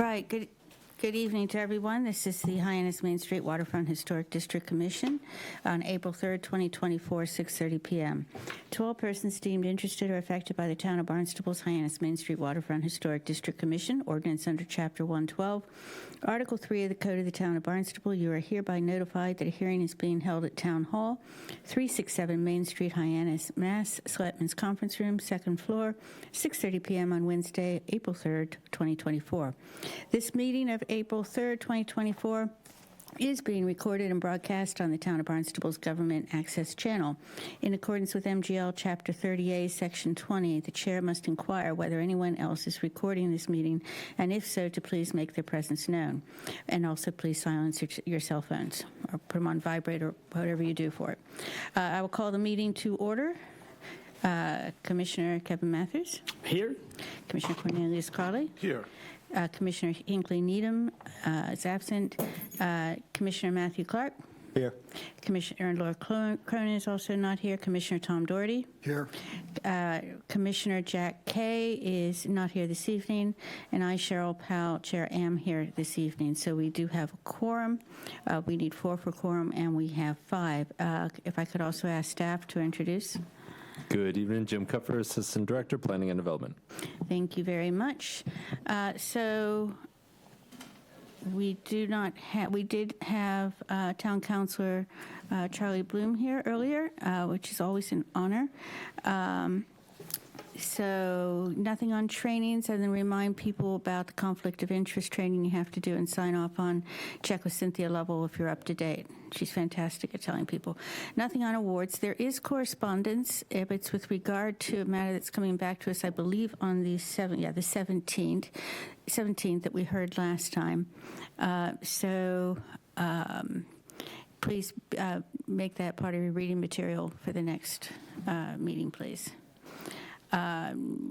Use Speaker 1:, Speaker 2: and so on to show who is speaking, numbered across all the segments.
Speaker 1: Right. Good evening to everyone. This is the Hyannis Main Street Waterfront Historic District Commission on April 3rd, 2024, 6:30 p.m. To all persons deemed interested or affected by the Town of Barnstable's Hyannis Main Street Waterfront Historic District Commission, ordinance under Chapter 112, Article 3 of the Code of the Town of Barnstable, you are hereby notified that a hearing is being held at Town Hall, 367 Main Street, Hyannis, Mass. Selectmen's Conference Room, second floor, 6:30 p.m. on Wednesday, April 3rd, 2024. This meeting of April 3rd, 2024 is being recorded and broadcast on the Town of Barnstable's Government Access Channel. In accordance with MGL Chapter 30A, Section 20, the chair must inquire whether anyone else is recording this meeting, and if so, to please make their presence known. And also please silence your cell phones or put them on vibrate or whatever you do for it. I will call the meeting to order. Commissioner Kevin Mathers.
Speaker 2: Here.
Speaker 1: Commissioner Cornelius Carley.
Speaker 2: Here.
Speaker 1: Commissioner Hinckley Needham is absent. Commissioner Matthew Clark.
Speaker 2: Here.
Speaker 1: Commissioner Laura Cronin is also not here. Commissioner Tom Doherty.
Speaker 2: Here.
Speaker 1: Commissioner Jack Kay is not here this evening. And I, Cheryl Powell, Chair, am here this evening. So we do have a quorum. We need 4 for quorum, and we have 5. If I could also ask staff to introduce.
Speaker 3: Good evening, Jim Kupfer, Assistant Director, Planning and Development.
Speaker 1: Thank you very much. So we did have Town Councilor Charlie Bloom here earlier, which is always an honor. So nothing on trainings, and then remind people about the conflict of interest training you have to do and sign off on. Check with Cynthia Lovell if you're up to date. She's fantastic at telling people. Nothing on awards. There is correspondence. If it's with regard to a matter that's coming back to us, I believe on the 17th that we heard last time. Please make that part of your reading material for the next meeting, please.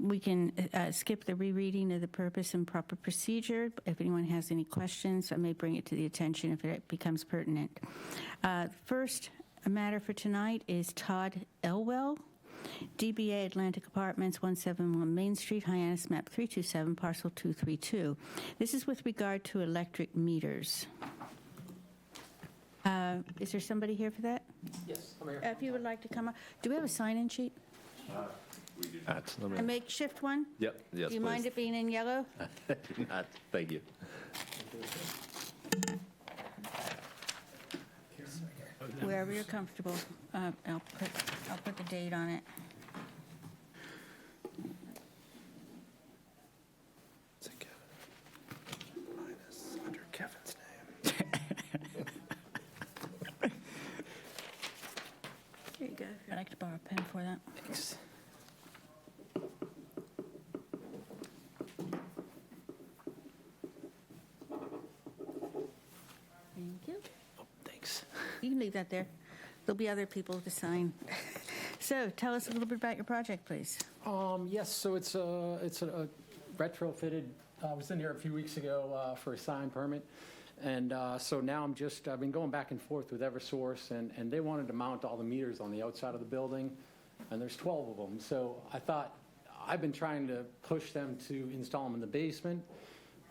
Speaker 1: We can skip the rereading of the purpose and proper procedure. If anyone has any questions, I may bring it to the attention if it becomes pertinent. First matter for tonight is Todd Elwell, DBA Atlantic Apartments, 171 Main Street, Hyannis, map 327, parcel 232. This is with regard to electric meters. Is there somebody here for that?
Speaker 2: Yes, I'm here.
Speaker 1: If you would like to come up. Do we have a sign-in sheet?
Speaker 3: We do not.
Speaker 1: A makeshift one?
Speaker 3: Yep, yes,
Speaker 1: Do you mind it being in yellow?
Speaker 3: Not. Thank you.
Speaker 1: Wherever you're comfortable. I'll put the date on it.
Speaker 3: Is it Kevin? Minus under Kevin's name.
Speaker 1: Here you go. I'd like to borrow a pen for that.
Speaker 3: Thanks.
Speaker 1: Thank you.
Speaker 3: Oh, thanks.
Speaker 1: You can leave that there. There'll be other people to sign. So tell us a little bit about your project, please.
Speaker 2: Yes, so it's a retrofitted. I was in here a few weeks ago for a sign permit, and so now I've been going back and forth with Eversource, and they wanted to mount all the meters on the outside of the building, and there's 12 of them. So I thought, I've been trying to push them to install them in the basement.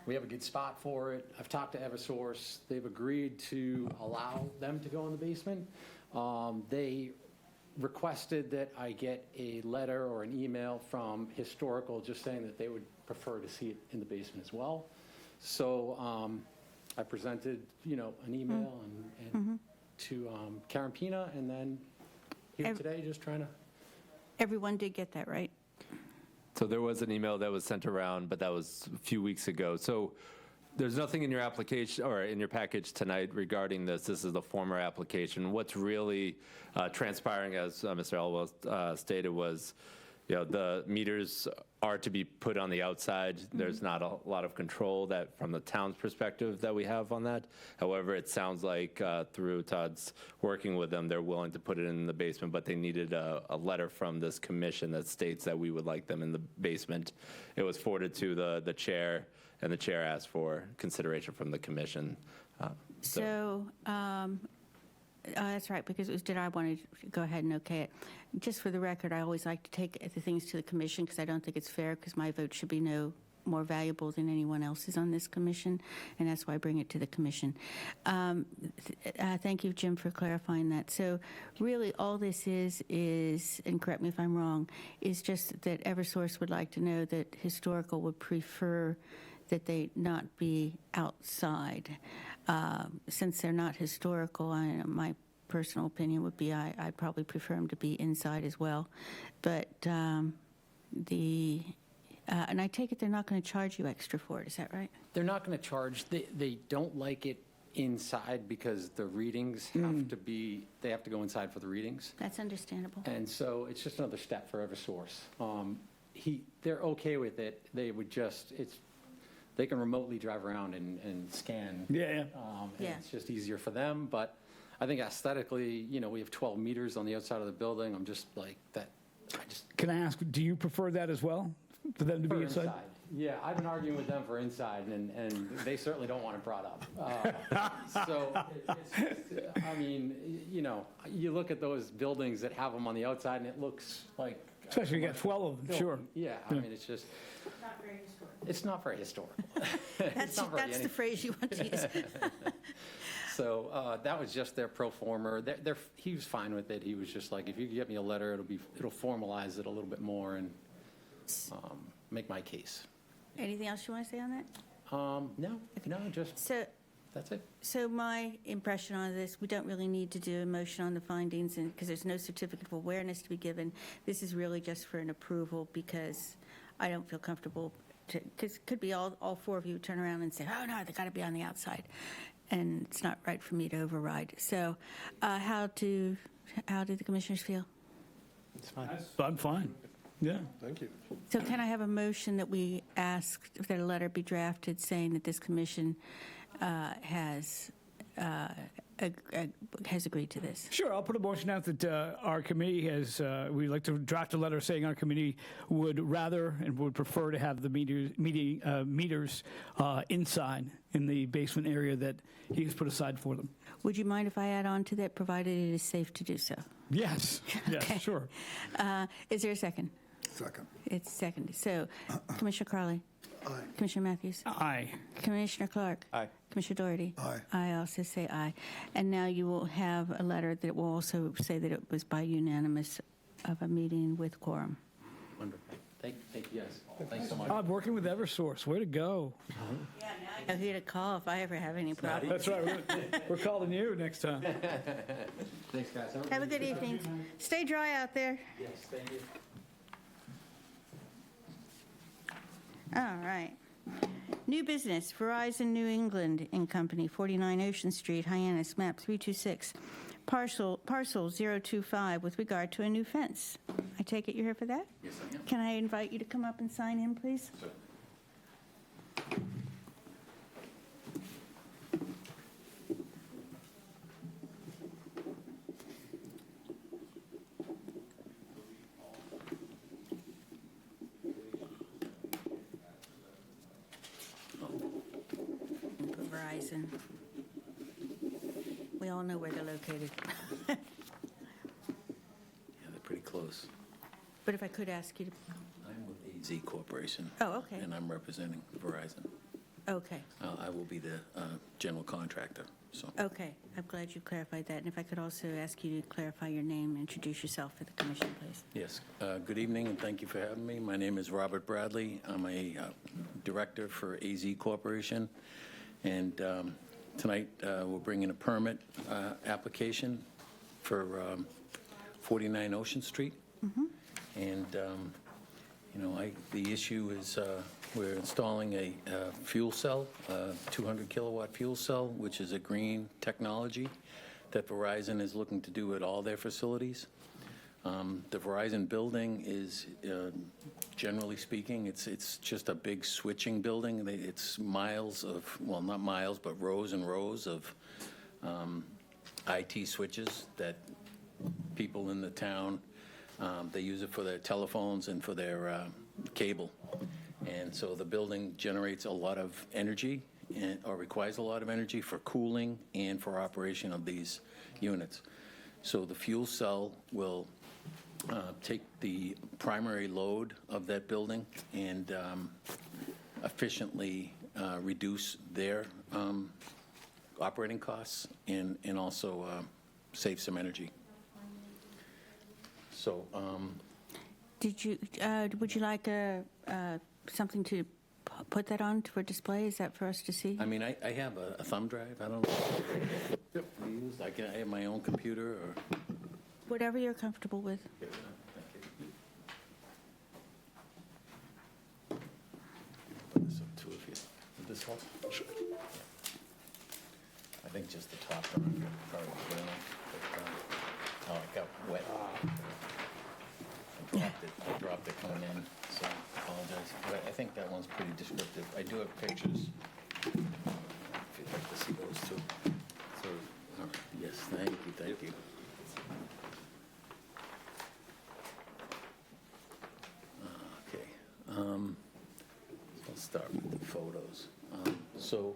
Speaker 2: We have a good spot for it. I've talked to Eversource. They've agreed to allow them to go in the basement. They requested that I get a letter or an email from Historical just saying that they would prefer to see it in the basement as well. So I presented, an email and to Karen Pina, and then here today just trying to.
Speaker 1: Everyone did get that, right?
Speaker 3: So there was an email that was sent around, but that was a few weeks ago. So there's nothing in your application or in your package tonight regarding this. This is the former application. What's really transpiring, as Mr. Elwell stated, was, the meters are to be put on the outside. There's not a lot of control that, from the town's perspective, that we have on that. However, it sounds like through Todd's working with them, they're willing to put it in the basement, but they needed a letter from this commission that states that we would like them in the basement. It was forwarded to the chair, and the chair asked for consideration from the commission.
Speaker 1: That's right, because it was, I wanted to go ahead and okay it. Just for the record, I always like to take the things to the commission because I don't think it's fair, because my vote should be no more valuable than anyone else's on this commission, and that's why I bring it to the commission. Thank you, Jim, for clarifying that. So really, all this is, and correct me if I'm wrong, is just that Eversource would like to know that Historical would prefer that they not be outside. Since they're not historical, my personal opinion would be I'd probably prefer them to be inside as well. But and I take it they're not going to charge you extra for it, is that right?
Speaker 2: They're not going to charge, they don't like it inside because the readings have to be, they have to go inside for the readings.
Speaker 1: That's understandable.
Speaker 2: And so it's just another step for Eversource. They're okay with it, they would just, they can remotely drive around and scan.
Speaker 4: Yeah.
Speaker 2: And
Speaker 1: Yeah.
Speaker 2: it's just easier for them, but I think aesthetically, we have 12 meters on the outside of the building, I'm just like,
Speaker 4: Can I ask, do you prefer that as well, for them to be
Speaker 2: For
Speaker 4: inside?
Speaker 2: inside. Yeah, I've been arguing with them for inside, and they certainly don't want it brought up. So, I mean, you look at those buildings that have them on the outside, and it looks like...
Speaker 4: Especially you got 12 of them, sure.
Speaker 2: Yeah, I mean, it's just... It's not very historical.
Speaker 1: That's the phrase you want to use.
Speaker 2: So that was just their pro forma. He was fine with it. He was just like, if you get me a letter, it'll formalize it a little bit more and make my case.
Speaker 1: Anything else you want to say on that?
Speaker 2: No, just,
Speaker 1: So,
Speaker 2: that's it.
Speaker 1: So my impression on this, we don't really need to do a motion on the findings, and because there's no certificate of awareness to be given. This is really just for an approval, because I don't feel comfortable, because it could be all four of you turn around and say, oh, no, they got to be on the outside, and it's not right for me to override. So how do the commissioners feel?
Speaker 5: It's fine.
Speaker 4: I'm fine, yeah.
Speaker 5: Thank you.
Speaker 1: So can I have a motion that we ask that a letter be drafted saying that this commission has agreed to this?
Speaker 4: Sure, I'll put a motion out that our committee has, we'd like to draft a letter saying our committee would rather and would prefer to have the meters inside in the basement area that he has put aside for them.
Speaker 1: Would you mind if I add on to that, provided it is safe to do so?
Speaker 4: Yes, yes,
Speaker 1: Okay.
Speaker 4: sure.
Speaker 1: Is there a second?
Speaker 5: Second.
Speaker 1: It's seconded. So, Commissioner Carley?
Speaker 5: Aye.
Speaker 1: Commissioner Matthews?
Speaker 4: Aye.
Speaker 1: Commissioner Clark?
Speaker 5: Aye.
Speaker 1: Commissioner Doherty?
Speaker 5: Aye.
Speaker 1: I also say aye. And now you will have a letter that will also say that it was by unanimous of a meeting with quorum.
Speaker 2: Wonderful. Thank you guys. Thanks so much.
Speaker 4: Todd, working with Eversource, way to go.
Speaker 1: Yeah, now I know who to call if I ever have any problems.
Speaker 4: That's right, we're calling you next time.
Speaker 2: Thanks, guys.
Speaker 1: Have a good evening. Stay dry out there.
Speaker 2: Yes, thank you.
Speaker 1: All right. New business, Verizon New England and Company, 49 Ocean Street, Hyannis, map 326, parcel 025, with regard to a new fence. I take it you're here for that?
Speaker 2: Yes, I am.
Speaker 1: Can I invite you to come up and sign in, please? Put Verizon. We all know where they're located.
Speaker 6: Yeah, they're pretty close.
Speaker 1: But if I could ask you to,
Speaker 6: I'm with AZ Corporation.
Speaker 1: Oh, okay.
Speaker 6: And I'm representing Verizon.
Speaker 1: okay.
Speaker 6: I will be the general contractor, so.
Speaker 1: Okay, I'm glad you clarified that. And if I could also ask you to clarify your name and introduce yourself for the commission, please.
Speaker 6: Yes, good evening, and thank you for having me. My name is Robert Bradley. I'm a director for AZ Corporation, and tonight we're bringing a permit application for 49 Ocean Street. And, the issue is we're installing a fuel cell, a 200 kilowatt fuel cell, which is a green technology that Verizon is looking to do at all their facilities. The Verizon building is, generally speaking, it's just a big switching building. It's miles of, well, not miles, but rows and rows of IT switches that people in the town, they use it for their telephones and for their cable. And so the building generates a lot of energy or requires a lot of energy for cooling and for operation of these units. So the fuel cell will take the primary load of that building and efficiently reduce their operating costs and also save some energy. So,
Speaker 1: would you like something to put that on for display? Is that for us to see?
Speaker 6: I mean, I have a thumb drive. I don't know if we use. I have my own computer or.
Speaker 1: Whatever you're comfortable with.
Speaker 6: Put this up too if you. Would this help? Sure. I think just the top one probably good enough. But, it got wet. I dropped it coming in, so I apologize. But I think that one's pretty descriptive. I do have pictures. If you'd like to see those too. So, all right. Yes, thank you. Okay. I'll start with the photos. So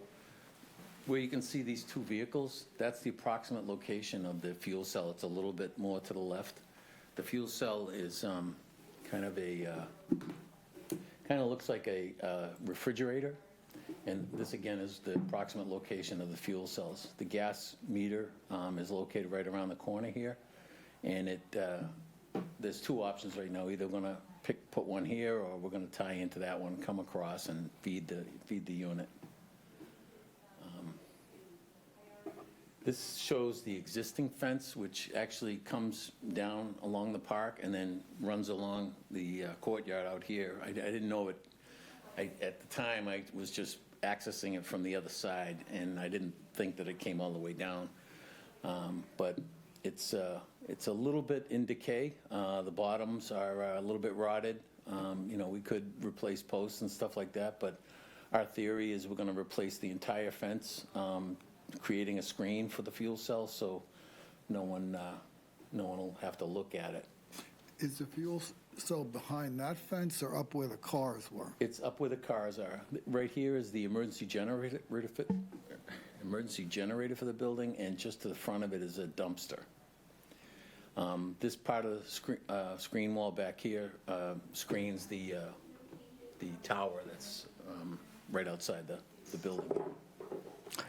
Speaker 6: where you can see these two vehicles, that's the approximate location of the fuel cell. It's a little bit more to the left. The fuel cell is kind of looks like a refrigerator. And this, again, is the approximate location of the fuel cells. The gas meter is located right around the corner here. And there's two options right now. Either we're going to put one here, or we're going to tie into that one, come across, and feed the unit. This shows the existing fence, which actually comes down along the park and then runs along the courtyard out here. I didn't know it. At the time, I was just accessing it from the other side, and I didn't think that it came all the way down. But it's a little bit in decay. The bottoms are a little bit rotted. We could replace posts and stuff like that, but our theory is we're going to replace the entire fence, creating a screen for the fuel cell, so no one will have to look at it.
Speaker 5: Is the fuel cell behind that fence or up where the cars were?
Speaker 6: It's up where the cars are. Right here is the emergency generator for the building, and just to the front of it is a dumpster. This part of the screen wall back here screens the tower that's right outside the building.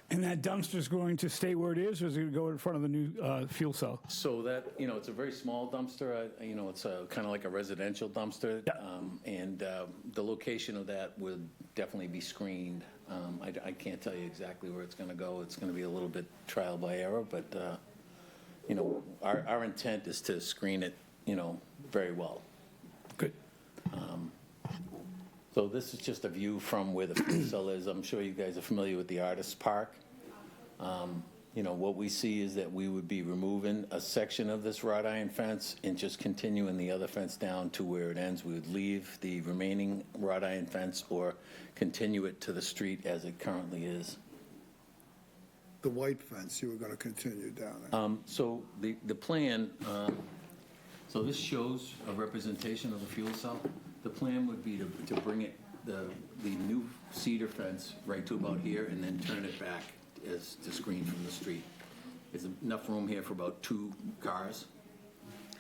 Speaker 4: And that dumpster's going to stay where it is, or is it going to go in front of the new fuel cell?
Speaker 6: So that, it's a very small dumpster. It's kind of like a residential dumpster.
Speaker 4: Yeah.
Speaker 6: And the location of that would definitely be screened. I can't tell you exactly where it's going to go. It's going to be a little bit trial by error, but, our intent is to screen it, very well.
Speaker 4: Good.
Speaker 6: So this is just a view from where the fuel cell is. I'm sure you guys are familiar with the Artists Park. What we see is that we would be removing a section of this wrought iron fence and just continuing the other fence down to where it ends. We would leave the remaining wrought iron fence or continue it to the street as it currently is.
Speaker 5: The white fence you were going to continue down there?
Speaker 6: So the plan, so this shows a representation of the fuel cell. The plan would be to bring it, the new cedar fence right to about here and then turn it back as to screen from the street. There's enough room here for about 2 cars.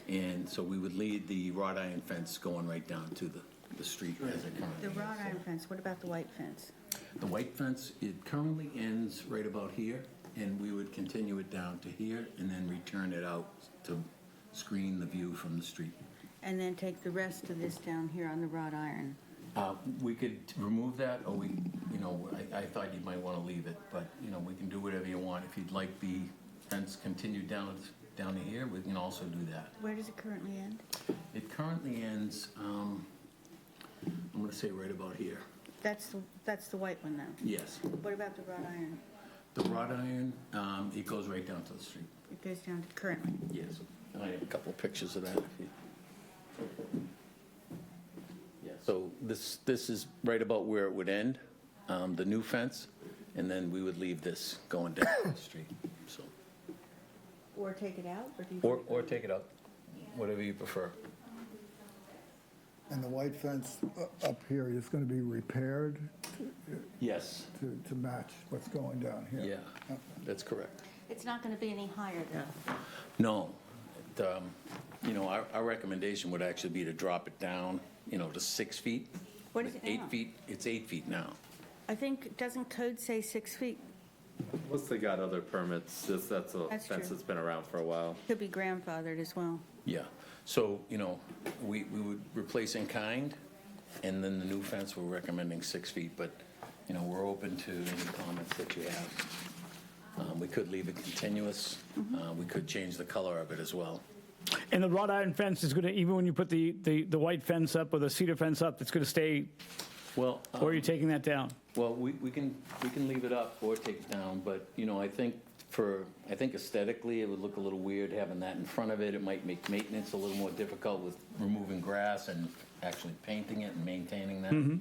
Speaker 6: And so we would lead the wrought iron fence going right down to the street as it currently
Speaker 1: The
Speaker 6: is.
Speaker 1: wrought iron fence, what about the white fence?
Speaker 6: The white fence, it currently ends right about here, and we would continue it down to here and then return it out to screen the view from the street.
Speaker 1: And then take the rest of this down here on the wrought iron.
Speaker 6: We could remove that, or I thought you might want to leave it, but, we can do whatever you want. If you'd like the fence continued down to here, we can also do that.
Speaker 1: Where does it currently end?
Speaker 6: It currently ends, I'm going to say right about here.
Speaker 1: That's the white one, though.
Speaker 6: Yes.
Speaker 1: What about the wrought iron?
Speaker 6: The wrought iron, it goes right down to the street.
Speaker 1: It goes down to currently.
Speaker 6: Yes. And I have a couple of pictures of that. Yeah. So this is right about where it would end, the new fence, and then we would leave this going down the street. So.
Speaker 1: Or take it out? Or do you
Speaker 6: Or take it up, whatever you prefer.
Speaker 5: And the white fence up here is going to be repaired
Speaker 6: Yes.
Speaker 5: to match what's going down here?
Speaker 6: Yeah,
Speaker 5: Okay.
Speaker 6: that's correct.
Speaker 1: It's not going to be any higher, though.
Speaker 6: No. Our recommendation would actually be to drop it down, to 6 feet,
Speaker 1: What is it now?
Speaker 6: 8 feet, it's 8 feet now.
Speaker 1: I think, doesn't code say 6 feet?
Speaker 3: Once they got other permits, that's a
Speaker 1: That's
Speaker 3: fence
Speaker 1: true.
Speaker 3: that's been around for a while.
Speaker 1: Could be grandfathered as well.
Speaker 6: Yeah, so, we would replace in kind, and then the new fence, we're recommending 6 feet, but, we're open to any comments that you have. We could leave it continuous. We could change the color of it as well.
Speaker 4: And the wrought iron fence is going to, even when you put the white fence up or the cedar fence up, it's going to stay,
Speaker 6: Well,
Speaker 4: or are you taking that down?
Speaker 6: well, we can leave it up or take it down, but, I think aesthetically, it would look a little weird having that in front of it. It might make maintenance a little more difficult with removing grass and actually painting it and maintaining that.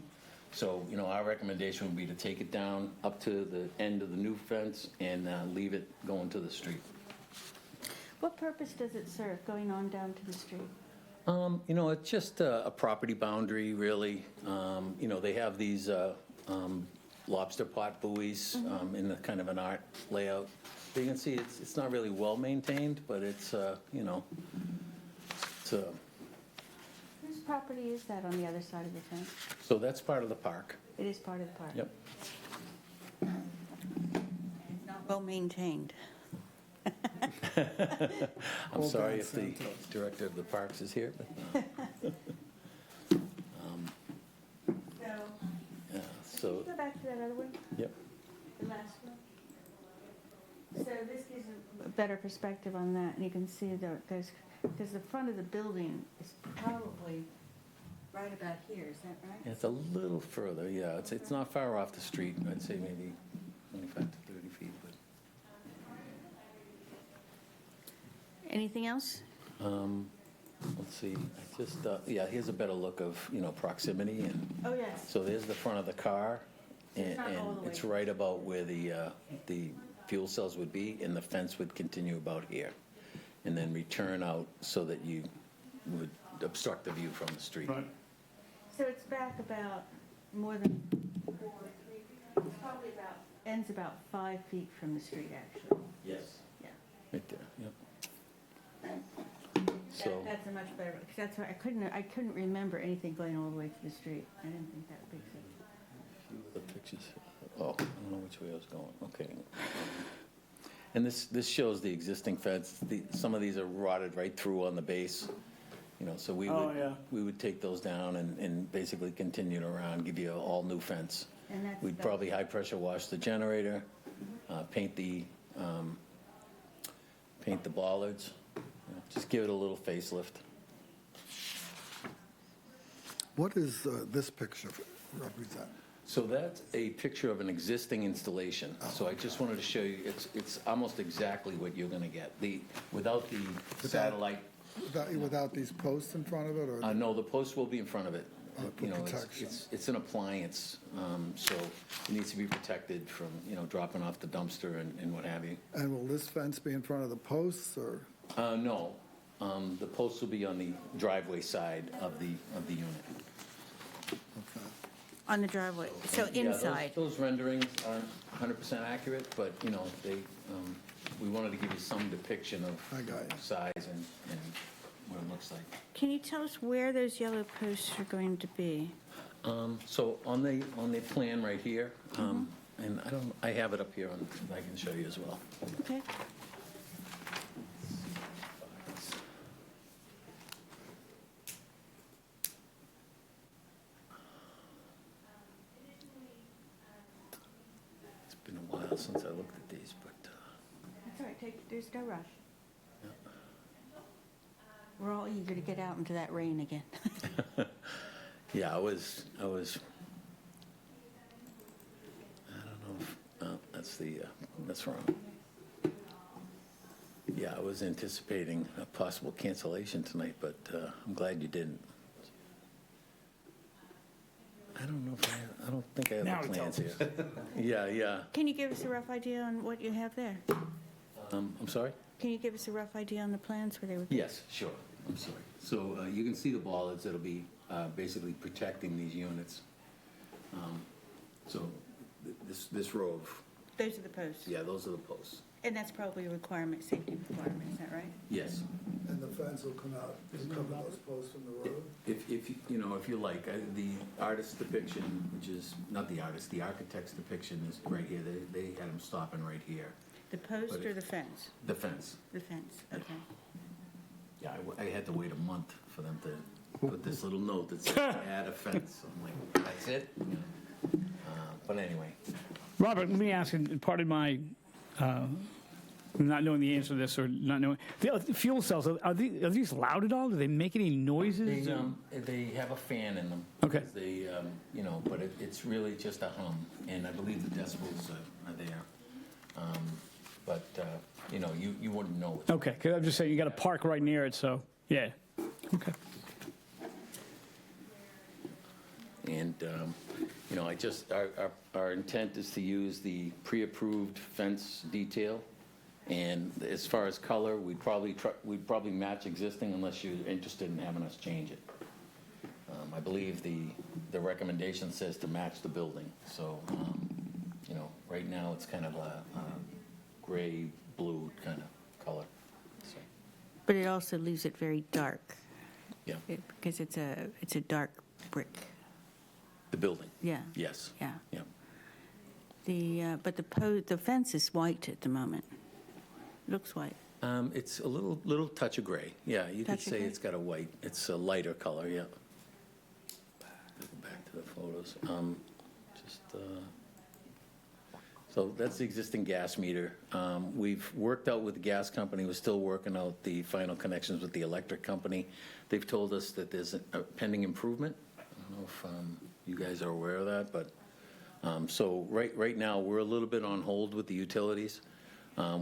Speaker 6: So, our recommendation would be to take it down up to the end of the new fence and leave it going to the street.
Speaker 1: What purpose does it serve, going on down to the street?
Speaker 6: It's just a property boundary, really. They have these lobster pot buoys in the kind of an art layout. So you can see it's not really well-maintained, but it's,
Speaker 1: Whose property is that on the other side of the fence?
Speaker 6: so that's part of the park.
Speaker 1: It is part of the park.
Speaker 6: Yep.
Speaker 1: Not well maintained.
Speaker 6: I'm
Speaker 5: Hold
Speaker 6: sorry
Speaker 5: on,
Speaker 6: if the
Speaker 5: Santos.
Speaker 6: director of the parks is here, but,
Speaker 1: So,
Speaker 6: yeah, so,
Speaker 1: go back to that other one,
Speaker 6: yep.
Speaker 1: the last one. So this gives a better perspective on that, and you can see there's, because the front of the building is probably right about here, is that right?
Speaker 6: It's a little further, yeah. It's not far off the street. I'd say maybe 25 to 30 feet, but.
Speaker 1: Anything else?
Speaker 6: Let's see, I just, yeah, here's a better look of, proximity, and
Speaker 1: Oh, yes.
Speaker 6: so there's the front of the car, and
Speaker 1: It's not all the way.
Speaker 6: it's right about where the fuel cells would be, and the fence would continue about here, and then return out so that you would obstruct the view from the street.
Speaker 1: So it's back about more than 4 or 3 feet? It's probably about, ends about 5 feet from the street, actually.
Speaker 6: Yes.
Speaker 1: Yeah.
Speaker 6: Right there, yep. So,
Speaker 1: That's a much better, because that's why I couldn't remember anything going all the way to the street. I didn't think that would be so.
Speaker 6: the pictures, oh, I don't know which way I was going, okay. And this shows the existing fence. Some of these are rotted right through on the base, so we
Speaker 4: Oh,
Speaker 6: would,
Speaker 4: yeah.
Speaker 6: we would take those down and basically continue it around, give you an all-new fence.
Speaker 1: And that's
Speaker 6: We'd
Speaker 1: the-
Speaker 6: probably high-pressure wash the generator, paint the bollards, just give it a little facelift.
Speaker 5: What is this picture represent?
Speaker 6: So that's a picture of an existing installation. So I just wanted to show you, it's almost exactly what you're gonna get. Without the satellite,
Speaker 5: Without these posts in front of it, or?
Speaker 6: no, the post will be in front of it.
Speaker 5: Oh, for protection.
Speaker 6: It's an appliance, so it needs to be protected from, dropping off the dumpster and what have you.
Speaker 5: And will this fence be in front of the posts, or?
Speaker 6: No, the post will be on the driveway side of the unit.
Speaker 5: Okay.
Speaker 1: On the driveway, so
Speaker 6: Yeah,
Speaker 1: inside.
Speaker 6: those renderings aren't 100% accurate, but, we wanted to give you some depiction
Speaker 5: I got you.
Speaker 6: of size and what it looks like.
Speaker 1: Can you tell us where those yellow posts are going to be?
Speaker 6: So on the plan right here, and I have it up here, I can show you as well.
Speaker 1: Okay.
Speaker 6: It's been a while since I looked at these, but,
Speaker 1: That's all right, there's no rush. We're all eager to get out into that rain again.
Speaker 6: yeah, I was, I don't know if, that's wrong. Yeah, I was anticipating a possible cancellation tonight, but I'm glad you didn't. I don't know if I don't think I have
Speaker 4: Now
Speaker 6: the
Speaker 4: he
Speaker 6: plans
Speaker 4: tells
Speaker 6: here. Yeah.
Speaker 1: Can you give us a rough idea on what you have there?
Speaker 6: I'm sorry?
Speaker 1: Can you give us a rough idea on the plans where they would be?
Speaker 6: Yes, sure. I'm sorry. So you can see the bollards that'll be basically protecting these units. So this row of,
Speaker 1: Those are the posts.
Speaker 6: yeah, those are the posts.
Speaker 1: And that's probably a requirement, safety requirement, is that right?
Speaker 6: Yes.
Speaker 5: And the fence will come out and cover those posts from the road?
Speaker 6: If you like, the artist's depiction, which is, not the artist, the architect's depiction is right here. They had him stopping right here.
Speaker 1: The post
Speaker 6: But
Speaker 1: or
Speaker 6: it-
Speaker 1: the fence?
Speaker 6: The fence.
Speaker 1: The fence, okay.
Speaker 6: Yeah, I had to wait a month for them to put this little note that said add a fence. I'm like, that's it? But anyway,
Speaker 4: Robert, let me ask, and pardon my not knowing the answer to this or not knowing, the fuel cells, are these loud at all? Do they make any noises?
Speaker 6: they have a fan in them.
Speaker 4: Okay.
Speaker 6: They, but it's really just a hum, and I believe the decibels are there. But, you wouldn't know it.
Speaker 4: Okay, because I'm just saying, you got to park right near it, so, yeah. Okay.
Speaker 6: And, our intent is to use the pre-approved fence detail. And as far as color, we'd probably match existing unless you're interested in having us change it. I believe the recommendation says to match the building. So, right now it's kind of a gray, blue kind of color. So,
Speaker 1: But it also leaves it very dark,
Speaker 6: yeah,
Speaker 1: because it's a dark brick.
Speaker 6: the building.
Speaker 1: Yeah.
Speaker 6: Yes.
Speaker 1: Yeah.
Speaker 6: Yeah.
Speaker 1: But the fence is white at the moment. Looks white.
Speaker 6: It's a little touch of gray. Yeah, you could
Speaker 1: Touch of
Speaker 6: say
Speaker 1: gray?
Speaker 6: it's got a white. It's a lighter color. Yeah. Go back to the photos. So that's the existing gas meter. We've worked out with the gas company. We're still working out the final connections with the electric company. They've told us that there's a pending improvement. I don't know if you guys are aware of that, but so right now we're a little bit on hold with the utilities.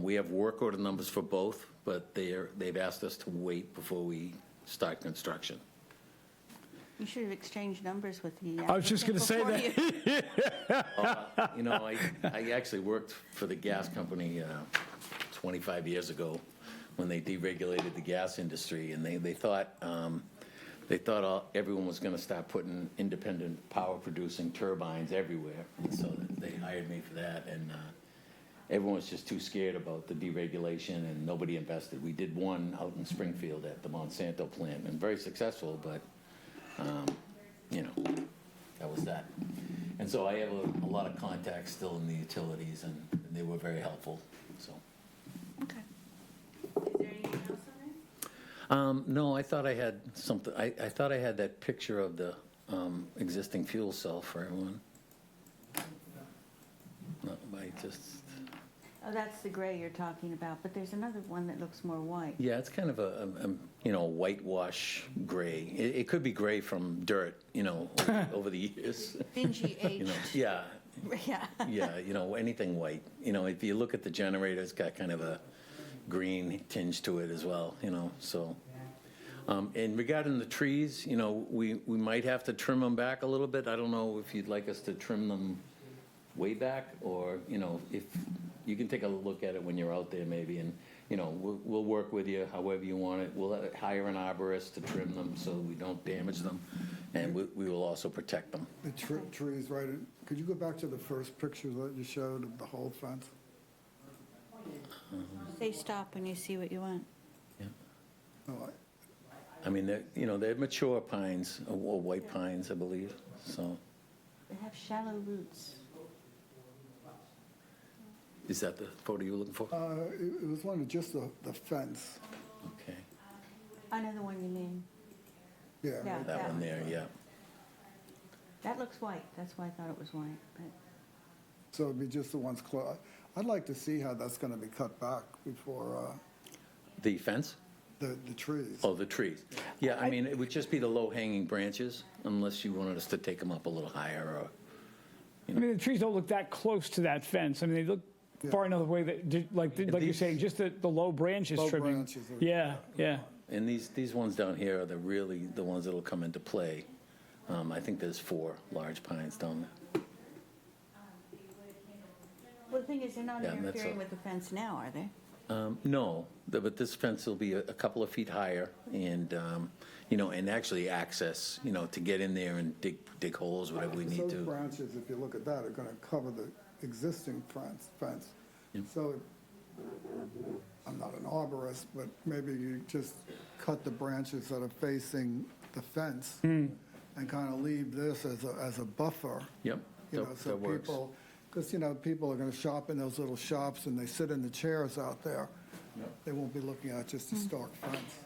Speaker 6: We have work order numbers for both, but they've asked us to wait before we start construction.
Speaker 1: You should have exchanged numbers with the
Speaker 4: I was just going to say
Speaker 1: applicant
Speaker 4: that.
Speaker 1: before
Speaker 6: I actually worked for the gas company 25 years ago when they deregulated the gas industry, and they thought everyone was going to start putting independent power producing turbines everywhere, and so they hired me for that, and everyone was just too scared about the deregulation, and nobody invested. We did one out in Springfield at the Monsanto plant, and very successful, but that was that. And so I have a lot of contacts still in the utilities, and they were very helpful, so.
Speaker 1: Okay. Is there anything else on there?
Speaker 6: No, I thought I had something, I thought I had that picture of the existing fuel cell for everyone. No, I just,
Speaker 1: Oh, that's the gray you're talking about, but there's another one that looks more white.
Speaker 6: yeah, it's kind of a whitewash gray. It could be gray from dirt, over the years.
Speaker 1: Dingy aged.
Speaker 6: Yeah,
Speaker 1: Yeah.
Speaker 6: yeah, anything white. If you look at the generator, it's got kind of a green tinge to it as well, so. And regarding the trees, we might have to trim them back a little bit. I don't know if you'd like us to trim them way back, or, if you can take a look at it when you're out there maybe, and, we'll work with you however you want it. We'll hire an arborist to trim them so we don't damage them, and we will also protect them.
Speaker 5: The trees, right, could you go back to the first picture that you showed of the whole fence?
Speaker 1: Say stop when you see what you want.
Speaker 6: Yeah.
Speaker 5: Oh,
Speaker 6: I mean, they're mature pines, or white pines, I believe, so.
Speaker 1: They have shallow roots.
Speaker 6: Is that the photo you were looking for?
Speaker 5: It was one of just the fence,
Speaker 6: Okay,
Speaker 1: I know the one you mean.
Speaker 5: yeah.
Speaker 1: Yeah.
Speaker 5: right.
Speaker 6: that one there, yeah.
Speaker 1: That looks white. That's why I thought it was white. But
Speaker 5: So it'd be just the ones close. I'd like to see how that's gonna be cut back before,
Speaker 6: The fence?
Speaker 5: the trees.
Speaker 6: Oh, the trees. Yeah, I mean, it would just be the low-hanging branches, unless you wanted us to take them up a little higher, or,
Speaker 4: I mean, the trees don't look that close to that fence. I mean, they look far enough away that, like you're
Speaker 6: these-
Speaker 4: saying, just the low branches
Speaker 5: Low
Speaker 4: trimming.
Speaker 5: branches are-
Speaker 4: Yeah, yeah.
Speaker 6: and these ones down here are the ones that'll come into play. I think there's 4 large pines down there.
Speaker 1: well, the thing is, they're not
Speaker 6: Yeah, and that's
Speaker 1: interfering
Speaker 6: a-
Speaker 1: with the fence now, are they?
Speaker 6: No, but this fence will be a couple of feet higher, and, and actually access, to get in there and dig holes, whatever we need
Speaker 5: Those
Speaker 6: to.
Speaker 5: branches, if you look at that, are gonna cover the existing fence.
Speaker 6: Yep.
Speaker 5: So I'm not an arborist, but maybe you just cut the branches that are facing the fence and kind of leave this as a buffer.
Speaker 6: Yep,
Speaker 5: You know,
Speaker 6: that
Speaker 5: so
Speaker 6: works.
Speaker 5: people, because, you know, people are going to shop in those little shops and they sit in the chairs out there.
Speaker 6: Yep.
Speaker 5: They won't be looking at just a stark fence.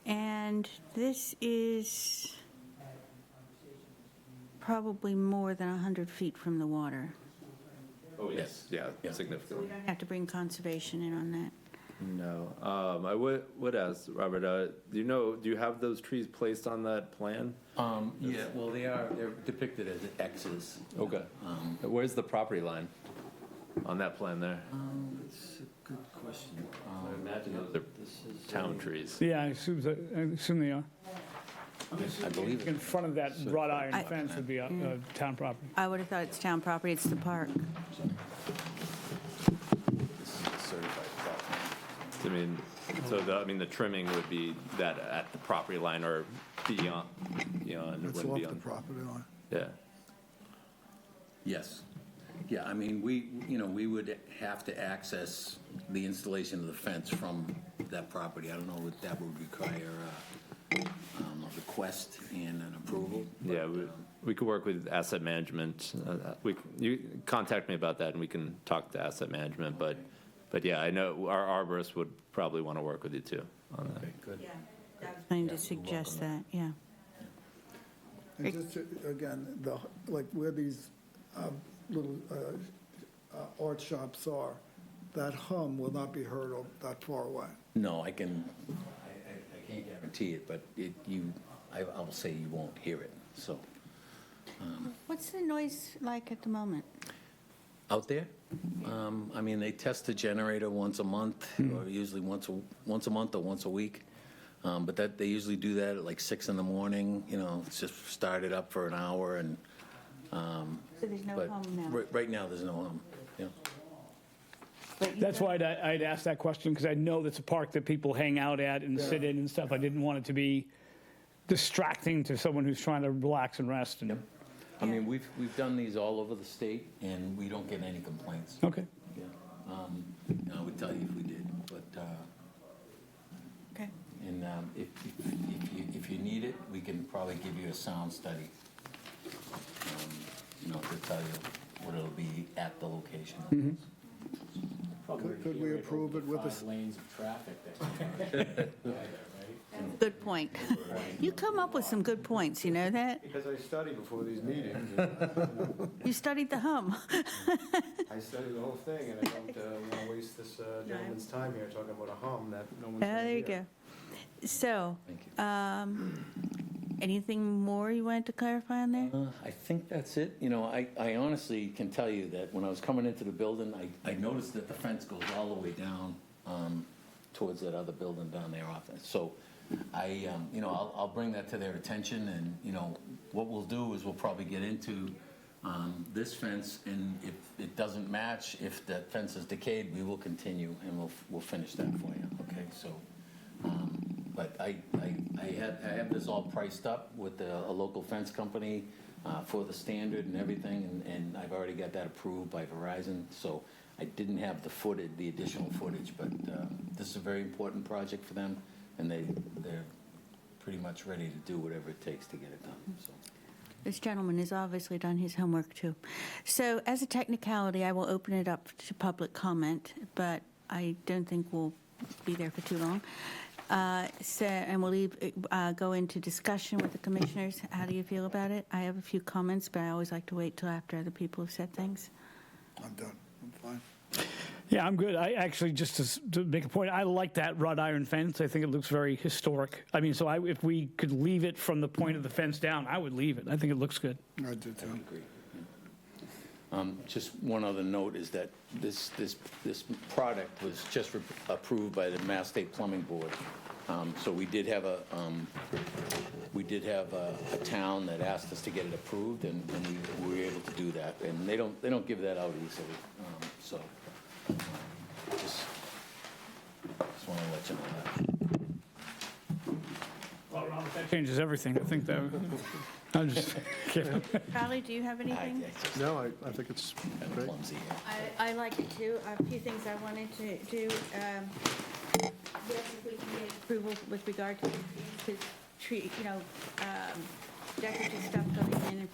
Speaker 1: And this is probably more than 100 feet from the water.
Speaker 3: Oh, yes, yeah,
Speaker 6: Yeah.
Speaker 3: significantly.
Speaker 1: Have to bring conservation in on that.
Speaker 3: No, I would ask, Robert, do you have those trees placed on that plan?
Speaker 6: Yeah, well, they're depicted as X's.
Speaker 3: Okay. Where's the property line on that plan there?
Speaker 6: That's a good question.
Speaker 3: I imagine those are town trees.
Speaker 4: Yeah, I assume they are.
Speaker 6: I believe
Speaker 4: In
Speaker 6: it.
Speaker 4: front of that wrought iron
Speaker 1: I-
Speaker 4: fence would be a town property.
Speaker 1: I would have thought it's town property, it's the park.
Speaker 6: This is a certified plot plan.
Speaker 3: I mean, so the trimming would be that at the property line or beyond, it
Speaker 5: It's
Speaker 3: wouldn't
Speaker 5: off
Speaker 3: be
Speaker 5: the
Speaker 3: on,
Speaker 5: property line.
Speaker 3: yeah.
Speaker 6: Yes. Yeah, I mean, we would have to access the installation of the fence from that property. I don't know if that would require a request and an approval.
Speaker 3: Yeah, we could work with asset management. You contact me about that and we can talk to asset management, but yeah, I know our arborist would probably want to work with you too on that.
Speaker 6: Okay, good.
Speaker 1: I was going to suggest that, yeah.
Speaker 5: And just, again, like where these little art shops are, that hum will not be heard that far away.
Speaker 6: No, I can't guarantee it, but I will say you won't hear it, so.
Speaker 1: What's the noise like at the moment?
Speaker 6: Out there, I mean, they test the generator once a month, or usually once a month or once a week. But they usually do that at like 6 in the morning, it's just started up for an hour and.
Speaker 1: So there's no
Speaker 6: but
Speaker 1: hum now?
Speaker 6: Right now, there's no hum, yeah.
Speaker 1: But you
Speaker 4: That's
Speaker 1: don't-
Speaker 4: why I'd asked that question, because I know that's a park that people hang out at and sit in and stuff. I didn't want it to be distracting to someone who's trying to relax and rest. And,
Speaker 6: I mean, we've done these all over the state, and we don't get any complaints.
Speaker 4: Okay.
Speaker 6: Yeah. I would tell you if we did, but,
Speaker 1: Okay.
Speaker 6: and if you need it, we can probably give you a sound study, to tell you what it'll be at the location.
Speaker 5: Could we approve it with a,
Speaker 7: 5 lanes of traffic that.
Speaker 1: Good point. You come up with some good points, you know that?
Speaker 8: Because I study before these meetings.
Speaker 1: You studied the hum.
Speaker 8: I study the whole thing, and I don't want to waste this gentleman's time here talking about a hum that no one's going to hear.
Speaker 1: There you go. So,
Speaker 6: Thank you.
Speaker 1: anything more you wanted to clarify on there?
Speaker 6: I think that's it. I honestly can tell you that when I was coming into the building, I noticed that the fence goes all the way down towards that other building down there off that. So I'll bring that to their attention, and, what we'll do is we'll probably get into this fence, and if it doesn't match, if that fence is decayed, we will continue, and we'll finish that for you, okay? So, but I have this all priced up with a local fence company for the standard and everything, and I've already got that approved by Verizon, so I didn't have the additional footage, but this is a very important project for them, and they're pretty much ready to do whatever it takes to get it done, so.
Speaker 1: This gentleman has obviously done his homework, too. So as a technicality, I will open it up to public comment, but I don't think we'll be there for too long. And we'll go into discussion with the commissioners. How do you feel about it? I have a few comments, but I always like to wait till after other people have said things.
Speaker 5: I'm done, I'm fine.
Speaker 4: Yeah, I'm good. I actually, just to make a point, I like that wrought iron fence. I think it looks very historic. I mean, so if we could leave it from the point of the fence down, I would leave it. I think it looks good.
Speaker 5: I do too.
Speaker 6: Agree. Just one other note is that this product was just approved by the Mass State Plumbing Board. So we did have a town that asked us to get it approved, and we were able to do that. And they don't give that out easily. So just want to let you know that.
Speaker 4: Well, Ron, thank changes everything. I think that, I'm just kidding.
Speaker 1: Charlie, do you have anything?
Speaker 8: No, I think it's great.
Speaker 1: I like it too. A few things I wanted to do. Yes, if we can get approval with regard to tree, decorative stuff coming in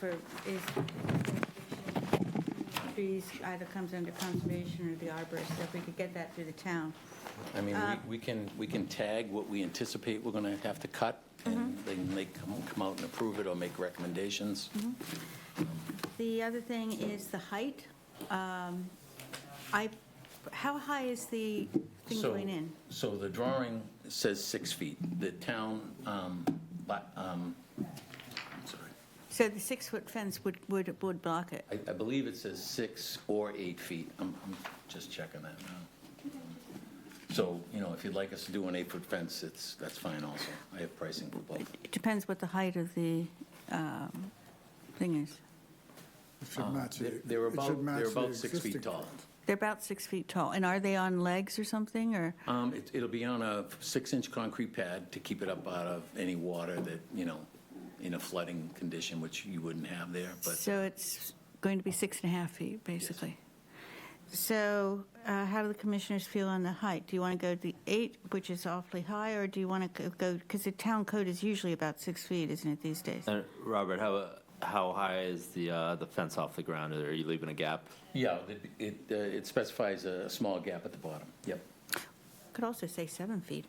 Speaker 1: trees either comes under conservation or the arborist, so if we could get that through the town.
Speaker 6: I mean, we can tag what we anticipate we're going to have to cut, and they can come out and approve it or make recommendations.
Speaker 1: The other thing is the height. How high is the thing
Speaker 6: So-
Speaker 1: going in?
Speaker 6: So the drawing says 6 feet. The town, I'm sorry,
Speaker 1: So the 6-foot fence would block it.
Speaker 6: I believe it says 6 or 8 feet. I'm just checking that now. So, if you'd like us to do an 8-foot fence, that's fine also. I have pricing for both.
Speaker 1: It depends what the height of the thing is.
Speaker 5: It should match it.
Speaker 6: They're
Speaker 5: It should match the
Speaker 6: about 6
Speaker 5: existing
Speaker 6: feet tall.
Speaker 5: fence.
Speaker 1: They're about 6 feet tall. And are they on legs or something, or?
Speaker 6: It'll be on a 6-inch concrete pad to keep it up out of any water that, in a flooding condition, which you wouldn't have there, but
Speaker 1: So it's going to be 6.5 feet, basically. So how do the commissioners feel on the height? Do you want to go to the 8, which is awfully high, or do you want to go, because the town code is usually about 6 feet, isn't it, these days?
Speaker 3: Robert, how high is the fence off the ground? Are you leaving a gap?
Speaker 6: yeah, it specifies a small gap at the bottom. Yep.
Speaker 1: Could also say 7 feet.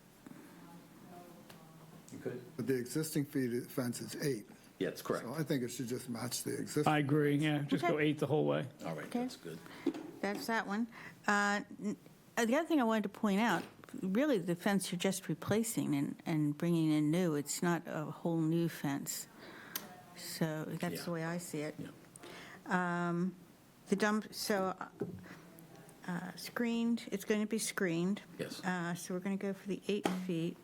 Speaker 6: You could?
Speaker 5: But the existing fence is 8.
Speaker 6: Yeah, that's correct.
Speaker 5: So I think it should just match the existing.
Speaker 4: I agree, yeah, just go
Speaker 1: Okay.
Speaker 4: 8 the whole way.
Speaker 6: All right,
Speaker 1: Okay.
Speaker 6: that's good.
Speaker 1: That's that one. The other thing I wanted to point out, really, the fence you're just replacing and bringing in new. It's not a whole new fence. So that's
Speaker 6: Yeah.
Speaker 1: the way I see it.
Speaker 6: Yeah.
Speaker 1: The dump, so screened, it's going to be screened.
Speaker 6: Yes.
Speaker 1: So we're going to go for the 8 feet.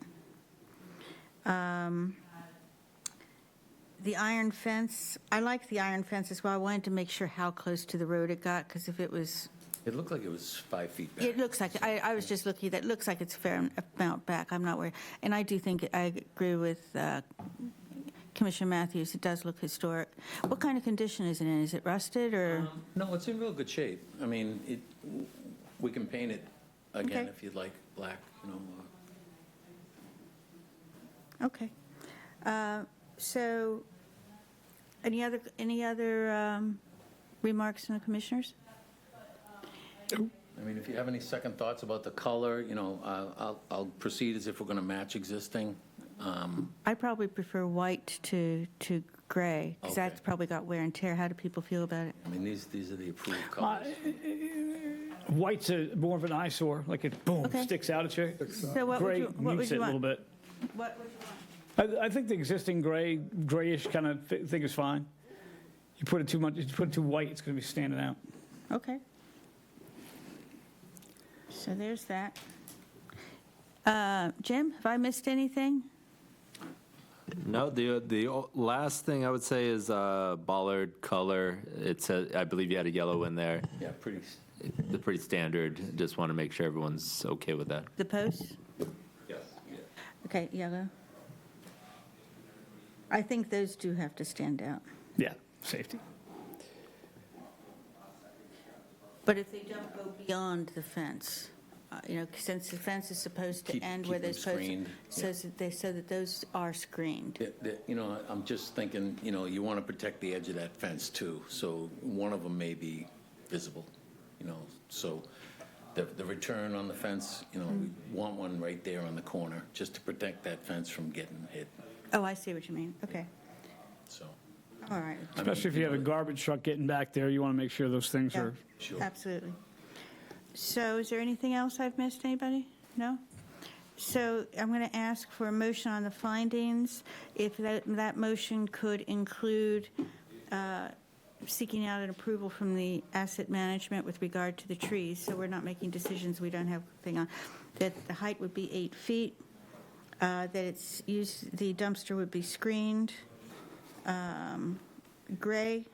Speaker 1: The iron fence, I like the iron fence as well. I wanted to make sure how close to the road it got, because if it was,
Speaker 6: It looked like it was 5 feet back.
Speaker 1: it looks like, I was just looking, that looks like it's a fair amount back. I'm not worried. And I do think, I agree with Commissioner Matthews, it does look historic. What kind of condition is it in? Is it rusted or?
Speaker 6: No, it's in real good shape. I mean, we can paint it again
Speaker 1: Okay.
Speaker 6: if you'd like, black,
Speaker 1: Okay. So, any other remarks from the commissioners?
Speaker 6: I mean, if you have any second thoughts about the color, I'll proceed as if we're going to match existing.
Speaker 1: I probably prefer white to gray, because
Speaker 6: Okay.
Speaker 1: that's probably got wear and tear. How do people feel about it?
Speaker 6: I mean, these are the approved colors.
Speaker 4: White's more of an eyesore, like it, boom,
Speaker 1: Okay.
Speaker 4: sticks out at you.
Speaker 1: So what would
Speaker 4: Gray
Speaker 1: you, what
Speaker 4: mutes
Speaker 1: would
Speaker 4: it
Speaker 1: you
Speaker 4: a little
Speaker 1: want?
Speaker 4: bit.
Speaker 1: What would you want?
Speaker 4: I think the existing grayish kind of thing is fine. You put it too much, you put it too white, it's going to be standing out.
Speaker 1: Okay. So there's that. Jim, have I missed anything?
Speaker 3: No, the last thing I would say is bollard color. I believe you had a yellow in there.
Speaker 6: Yeah,
Speaker 3: They're pretty standard. Just want to make sure everyone's okay with that.
Speaker 1: The posts?
Speaker 3: Yes.
Speaker 1: Okay, yellow. I think those do have to stand out.
Speaker 4: Yeah, safety.
Speaker 1: But if they don't go beyond the fence, since the fence is supposed to
Speaker 6: Keep-
Speaker 1: end
Speaker 6: keep
Speaker 1: where
Speaker 6: them
Speaker 1: those posts,
Speaker 6: screened,
Speaker 1: so that those are screened.
Speaker 6: I'm just thinking, you want to protect the edge of that fence too, so one of them may be visible, so the return on the fence, we want one right there on the corner, just to protect that fence from getting hit,
Speaker 1: Oh, I see what you mean. Okay,
Speaker 6: so.
Speaker 1: all right.
Speaker 4: Especially if you have a garbage truck getting back there, you want to make sure those things
Speaker 1: Yeah,
Speaker 4: are.
Speaker 6: Sure.
Speaker 1: absolutely. So is there anything else I've missed, anybody? No? So I'm going to ask for a motion on the findings. If that motion could include seeking out an approval from the asset management with regard to the trees, so we're not making decisions we don't have thing on, that the height would be 8 feet, that the dumpster would be screened, gray,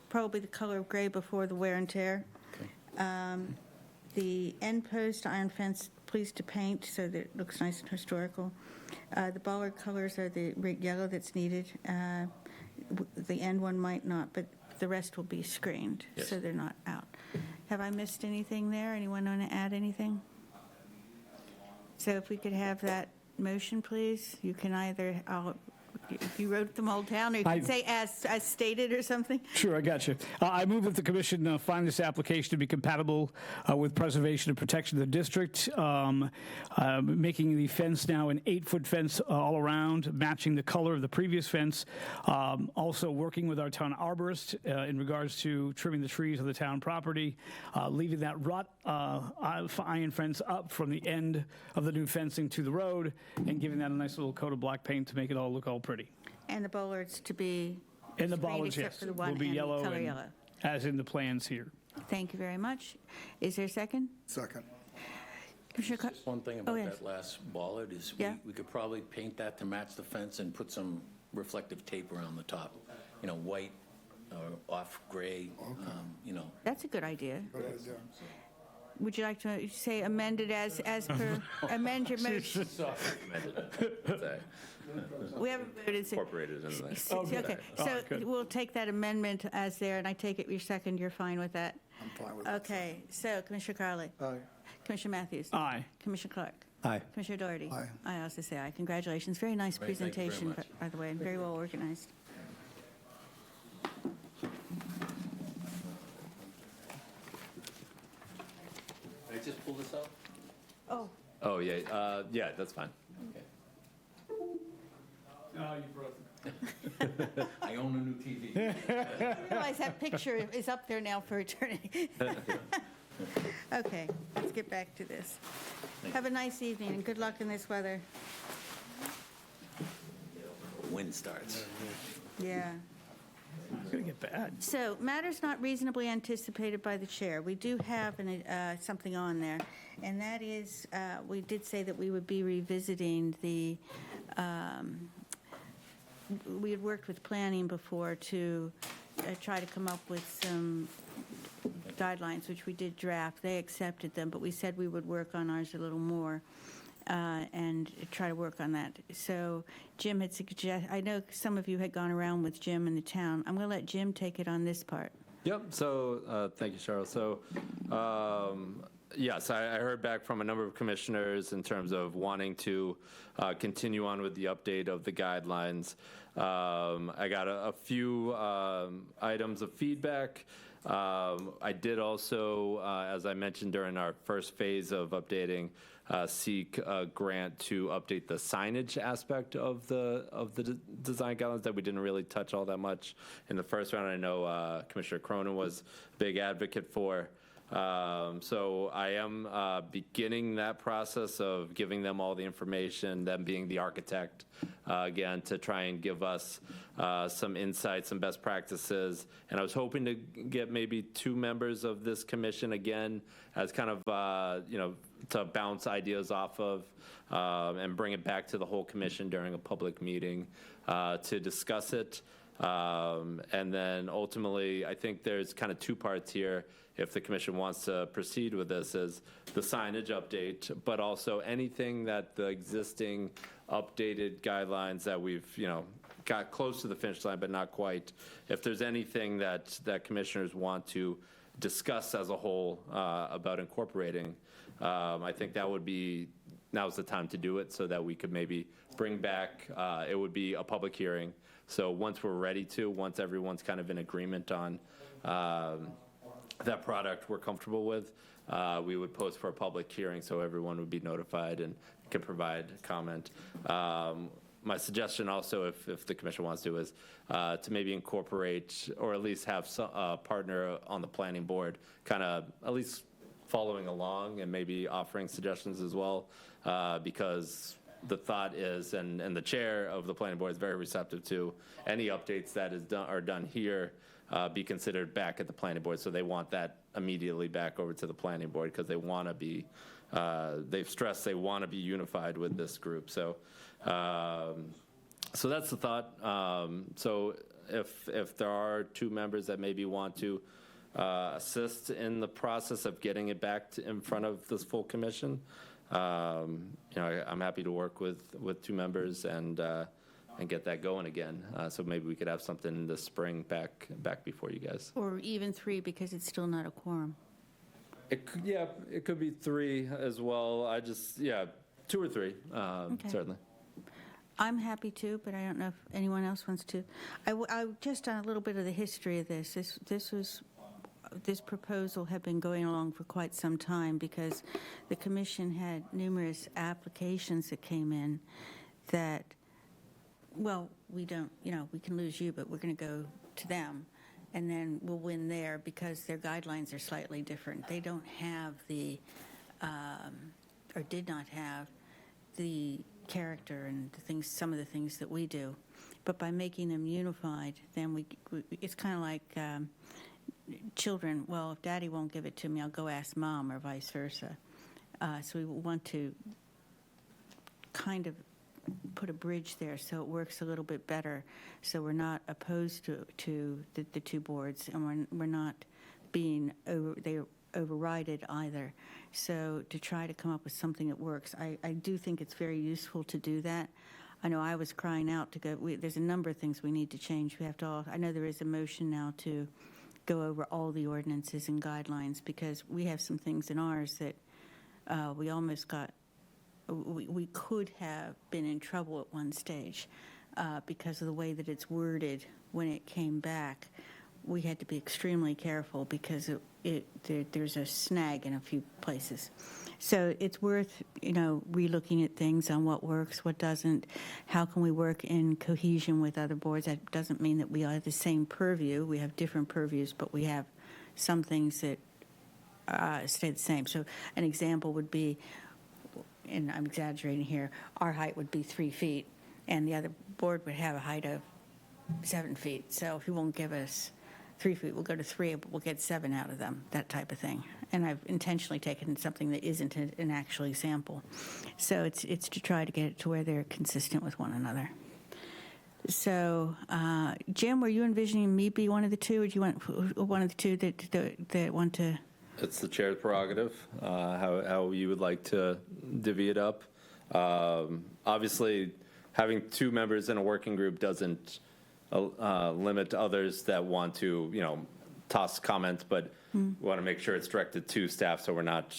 Speaker 1: probably the color of gray before the wear and tear.
Speaker 6: Okay.
Speaker 1: The end post iron fence pleased to paint so that it looks nice and historical. The bollard colors are the yellow that's needed. The end one might not, but the rest will be screened,
Speaker 3: Yes.
Speaker 1: so they're not out. Have I missed anything there? Anyone want to add anything? So if we could have that motion, please. You can either, you wrote them all down, or you can say as stated or something.
Speaker 4: Sure, I got you. I move that the commission find this application to be compatible with preservation and protection of the district, making the fence now an 8-foot fence all around, matching the color of the previous fence. Also working with our town arborist in regards to trimming the trees of the town property, leaving that wrought iron fence up from the end of the new fencing to the road, and giving that a nice little coat of black paint to make it all look all pretty.
Speaker 1: And the bollards to be
Speaker 4: And the
Speaker 1: screened
Speaker 4: bollards,
Speaker 1: except
Speaker 4: yes,
Speaker 1: for the
Speaker 4: will
Speaker 1: one
Speaker 4: be
Speaker 1: and the
Speaker 4: yellow,
Speaker 1: color
Speaker 4: and-
Speaker 1: yellow.
Speaker 4: as in the plans here.
Speaker 1: Thank you very much. Is there a second?
Speaker 5: Second.
Speaker 1: Commissioner Car-
Speaker 6: Just one thing
Speaker 1: Oh,
Speaker 6: about
Speaker 1: yes.
Speaker 6: that last bollard is
Speaker 1: Yeah.
Speaker 6: we could probably paint that to match the fence and put some reflective tape around the top, white or off gray,
Speaker 1: That's a good idea.
Speaker 5: Good idea.
Speaker 1: Would you like to say amended as per, amend your motion? We haven't voted. so-
Speaker 3: Incorporated in there.
Speaker 1: Okay,
Speaker 4: Oh,
Speaker 1: so
Speaker 4: good.
Speaker 1: we'll take that amendment as there, and I take it your second, you're fine with that?
Speaker 5: I'm fine with that.
Speaker 1: Okay, so Commissioner Carley?
Speaker 5: Aye.
Speaker 1: Commissioner Matthews?
Speaker 4: Aye.
Speaker 1: Commissioner Clark?
Speaker 3: Aye.
Speaker 1: Commissioner Doherty?
Speaker 5: Aye.
Speaker 1: I also say aye. Congratulations. Very nice
Speaker 6: Great, thank you very
Speaker 1: presentation,
Speaker 6: much.
Speaker 1: by the way, and very well organized.
Speaker 6: Can I just pull this out?
Speaker 1: Oh,
Speaker 3: Oh, yeah, yeah, that's fine.
Speaker 6: I own a new TV.
Speaker 1: I realize that picture is up there now for eternity. Okay, let's get back to this. Have a nice evening, and good luck in this weather.
Speaker 6: Wind starts.
Speaker 1: Yeah.
Speaker 4: It's going to get bad.
Speaker 1: So, matters not reasonably anticipated by the chair. We do have something on there, and that is, we did say that we would be revisiting the, we had worked with planning before to try to come up with some guidelines, which we did draft. They accepted them, but we said we would work on ours a little more and try to work on that. So Jim had suggested, I know some of you had gone around with Jim in the town. I'm going to let Jim take it on this part.
Speaker 3: Yep, so, thank you, Cheryl. So, yes, I heard back from a number of commissioners in terms of wanting to continue on with the update of the guidelines. I got a few items of feedback. I did also, as I mentioned during our first phase of updating, seek a grant to update the signage aspect of the design guidelines that we didn't really touch all that much in the first round. I know Commissioner Cronin was a big advocate for. So I am beginning that process of giving them all the information, them being the architect, again, to try and give us some insights, some best practices. And I was hoping to get maybe 2 members of this commission again as kind of, to bounce ideas off of and bring it back to the whole commission during a public meeting to discuss it. And then ultimately, I think there's kind of 2 parts here. If the commission wants to proceed with this, is the signage update, but also anything that the existing updated guidelines that we've, got close to the finish line, but not quite. If there's anything that commissioners want to discuss as a whole about incorporating, I think now's the time to do it so that we could maybe bring back, it would be a public hearing. So once we're ready to, once everyone's kind of in agreement on that product we're comfortable with, we would post for a public hearing so everyone would be notified and can provide comment. My suggestion also, if the commission wants to, is to maybe incorporate or at least have a partner on the planning board kind of at least following along and maybe offering suggestions as well, because the thought is, and the chair of the planning board is very receptive to any updates that are done here be considered back at the planning board. So they want that immediately back over to the planning board because they want to be, they've stressed they want to be unified with this group. So, so that's the thought. So if there are 2 members that maybe want to assist in the process of getting it back in front of this full commission, I'm happy to work with two members and get that going again. So maybe we could have something in the spring back before you guys.
Speaker 1: Or even 3, because it's still not a quorum.
Speaker 3: It could be 3 as well. 2 or 3, certainly.
Speaker 1: I'm happy to, but I don't know if anyone else wants to. I just on a little bit of the history of this. This proposal had been going along for quite some time because the commission had numerous applications that came in that, well, we don't, we can lose you, but we're going to go to them, and then we'll win there because their guidelines are slightly different. They don't have or did not have the character and some of the things that we do. But by making them unified, then it's kind of like children. Well, if daddy won't give it to me, I'll go ask mom, or vice versa. So we want to kind of put a bridge there so it works a little bit better. So we're not opposed to the two boards, and we're not being overrided either. So to try to come up with something that works, I do think it's very useful to do that. I know I was crying out to go. There's a number of things we need to change. We have to I know there is a motion now to go over all the ordinances and guidelines, because we have some things in ours that we almost got. We could have been in trouble at one stage because of the way that it's worded when it came back. We had to be extremely careful because there's a snag in a few places. So it's worth, relooking at things on what works, what doesn't, how can we work in cohesion with other boards. That doesn't mean that we have the same purview. We have different purviews, but we have some things that stay the same. So an example would be, and I'm exaggerating here, our height would be 3 feet, and the other board would have a height of 7 feet. So if you won't give us 3 feet, we'll go to 3, but we'll get 7 out of them, that type of thing. And I've intentionally taken something that isn't an actual example. So it's to try to get it to where they're consistent with one another. So, Jim, were you envisioning me be one of the two, or do you want one of the two that want to?
Speaker 3: It's the chair's prerogative, how you would like to divvy it up. Obviously, having 2 members in a working group doesn't limit others that want to, toss comments, but we want to make sure it's directed to staff so we're not,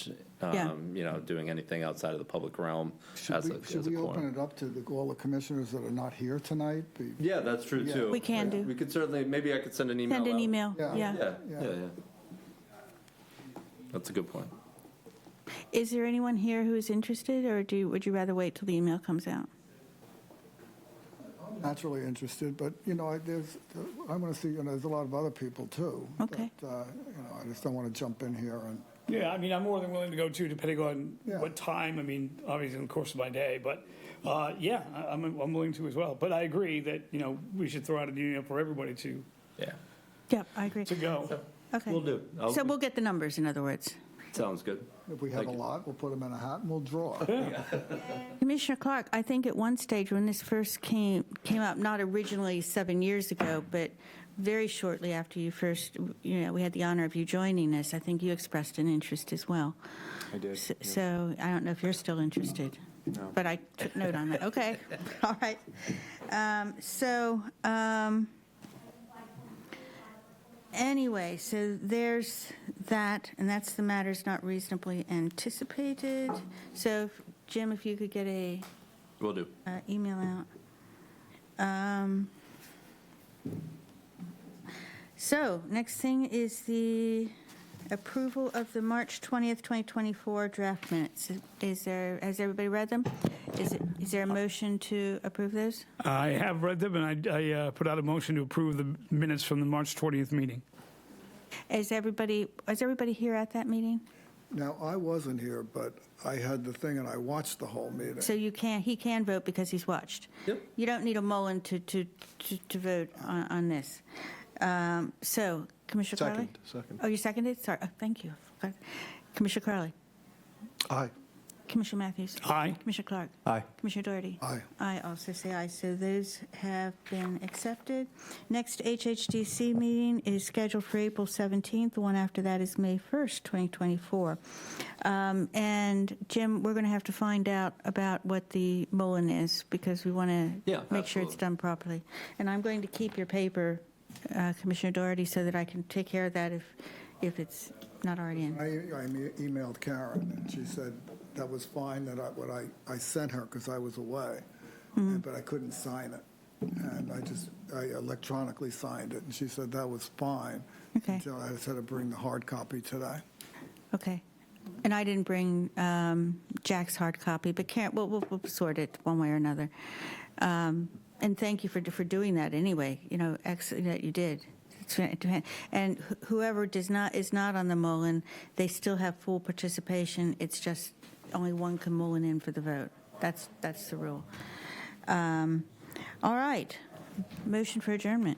Speaker 3: doing anything outside of the public realm as a
Speaker 5: Should we
Speaker 3: quorum.
Speaker 5: open it up to all the commissioners that are not here tonight?
Speaker 3: Yeah, that's true, too.
Speaker 1: We can do.
Speaker 3: We could certainly, maybe I could send an email
Speaker 1: Send an
Speaker 3: out.
Speaker 1: email, yeah.
Speaker 3: Yeah. That's a good point.
Speaker 1: Is there anyone here who is interested, or would you rather wait till the email comes out?
Speaker 5: I'm naturally interested, but, I want to see, there's a lot of other people, too.
Speaker 1: Okay.
Speaker 5: That, I just don't want to jump in here and...
Speaker 4: Yeah, I'm more than willing to go too, depending on
Speaker 5: Yeah.
Speaker 4: what time. Obviously in the course of my day, but I'm willing to as well. But I agree that we should throw out an email for everybody to
Speaker 3: Yeah.
Speaker 1: Yep, I agree.
Speaker 4: go.
Speaker 1: Okay.
Speaker 3: We'll do.
Speaker 1: So we'll get the numbers, in other words.
Speaker 3: Sounds good.
Speaker 5: If we have
Speaker 3: Thank
Speaker 5: a
Speaker 3: you.
Speaker 5: lot, we'll put them in a hat and we'll draw.
Speaker 1: Commissioner Clark, I think at one stage when this first came up, not originally 7 years ago, but very shortly after you first, we had the honor of you joining us, I think you expressed an interest as well.
Speaker 8: I did.
Speaker 1: So I don't know if you're still interested.
Speaker 8: No.
Speaker 1: But I took note on that. Okay, all right. Anyway, so there's that, and that's the matters not reasonably anticipated. So, Jim, if you could get a
Speaker 3: Will do.
Speaker 1: email out. So, next thing is the approval of the March 20th, 2024 draft minutes. Has everybody read them? Is there a motion to approve those?
Speaker 4: I have read them, and I put out a motion to approve the minutes from the March 20th meeting.
Speaker 1: Was everybody here at that meeting?
Speaker 5: Now, I wasn't here, but I had the thing and I watched the whole meeting.
Speaker 1: So he can vote because he's watched.
Speaker 3: Yep.
Speaker 1: You don't need a Mullen to vote on this. So, Commissioner Carley?
Speaker 8: Second.
Speaker 1: Oh, you seconded? Sorry. Oh, thank you. Commissioner Carley?
Speaker 5: Aye.
Speaker 1: Commissioner Matthews?
Speaker 4: Aye.
Speaker 1: Commissioner Clark?
Speaker 8: Aye.
Speaker 1: Commissioner Doherty?
Speaker 5: Aye.
Speaker 1: I also say aye, so those have been accepted. Next HHDC meeting is scheduled for April 17th. The one after that is May 1st, 2024. And Jim, we're going to have to find out about what the Mullen is, because we want to
Speaker 3: Yeah,
Speaker 1: make sure it's
Speaker 3: absolutely.
Speaker 1: done properly. And I'm going to keep your paper, Commissioner Doherty, so that I can take care of that if it's not already in.
Speaker 5: I emailed Karen, and she said that was fine, that I sent her because I was away, but I couldn't sign it. And I electronically signed it, and she said that was fine.
Speaker 1: Okay.
Speaker 5: Until I just had to bring the hard copy today.
Speaker 1: Okay. And I didn't bring Jack's hard copy, but Karen, we'll sort it one way or another. And thank you for doing that anyway. Excellent that you did. And whoever is not on the Mullen, they still have full participation. It's just only one can Mullen in for the vote. That's the rule. All right. Motion for adjournment.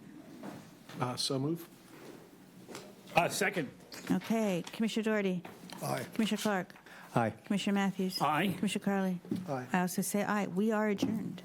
Speaker 8: So move.
Speaker 4: Second.
Speaker 1: Okay. Commissioner Doherty.
Speaker 5: Aye.
Speaker 1: Commissioner Clark.
Speaker 8: Aye.
Speaker 1: Commissioner Matthews.
Speaker 4: Aye.
Speaker 1: Commissioner Carley.
Speaker 8: Aye.
Speaker 1: I also say aye. We are adjourned.